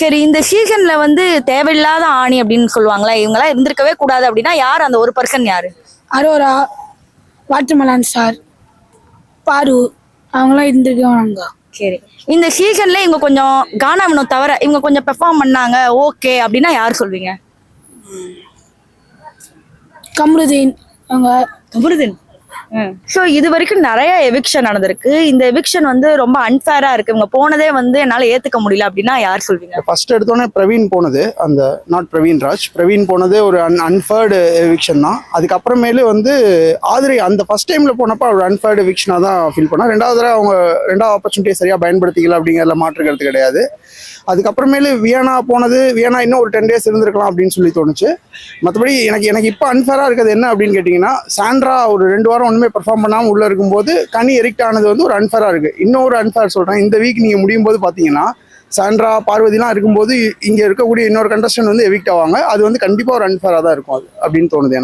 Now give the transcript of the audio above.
சரி, இந்த சீசன்ல வந்து தேவையில்லாத ஆணி அப்படின்னு சொல்லுவாங்களா, இவங்கெல்லாம் இருந்திருக்கவே கூடாது அப்படின்னா யார் அந்த ஒரு பர்சன் யாரு? அரோரா, வாட்டர்மெலன் ஸ்டார், பாரு அவங்களாம் இருந்திருக்காங்க. சரி, இந்த சீசன்ல இவங்க கொஞ்சம் கானா வினோத் தவிர இவங்க கொஞ்சம் பெர்ஃபார்ம் பண்ணாங்க ஓகே அப்படின்னா யார் சொல்வீங்க? கம்ருதீன் அவங்க. கமருதீன். ஸோ இது வரைக்கும் நிறைய எவிக்ஷன் நடந்திருக்கு. இந்த எவிக்ஷன் வந்து ரொம்ப அன்ஃபேரா இருக்கு, இவங்க போனதே வந்து என்னால ஏத்துக்க முடியல அப்படின்னா யார் சொல்வீங்க? ஃபர்ஸ்ட் எடுத்தோடனே பிரவீன் போனது, அந்த நாட் பிரவீன் ராஜ், பிரவீன் போனது ஒரு அன்ஃபேர்டு எவிக்ஷன் தான். அதுக்கப்புறமேலு வந்து ஆதிரை அந்த ஃபர்ஸ்ட் டைம்ல போனப்போ ஒரு அன்ஃபேர்டு எவிக்ஷனாக தான் ஃபீல் பண்ணா. ரெண்டாவது தடவை அவங்க ரெண்டாவது ஆப்பர்ச்சுனிட்டியை சரியாக பயன்படுத்திக்கல அப்படிங்கிறதுல மாற்றுக்கிறது கிடையாது. அதுக்கப்புறமேலு வியனா போனது, வியனா இன்னும் ஒரு 10 days இருந்திருக்கலாம் அப்படின்னு சொல்லி தோணுச்சு. மற்றபடி எனக்கு இப்போ அன்ஃபேராக இருக்கிறது என்ன அப்படின்னு கேட்டிங்கன்னா, சாண்ட்ரா ஒரு 2 வாரம் ஒன்றுமே பெர்ஃபார்ம் பண்ணாமல் உள்ளே இருக்கும்போது கனி எரிக்ட் ஆனது வந்து ஒரு அன்ஃபேராக இருக்குது. இன்னொரு அன்ஃபேர் சொல்கிறேன், இந்த வீக் நீங்கள் முடியும் போது பார்த்தீங்கன்னா சாண்ட்ரா பார்வதிலாம் இருக்கும்போது இங்கே இருக்கக்கூடிய இன்னொரு கண்டஸ்டன்ட் வந்து எவிக்ட் ஆவாங்க. அது வந்து கண்டிப்பாக ஒரு அன்ஃபேராக தான் இருக்கும் அது அப்படின்னு தோணுது எனக்கு.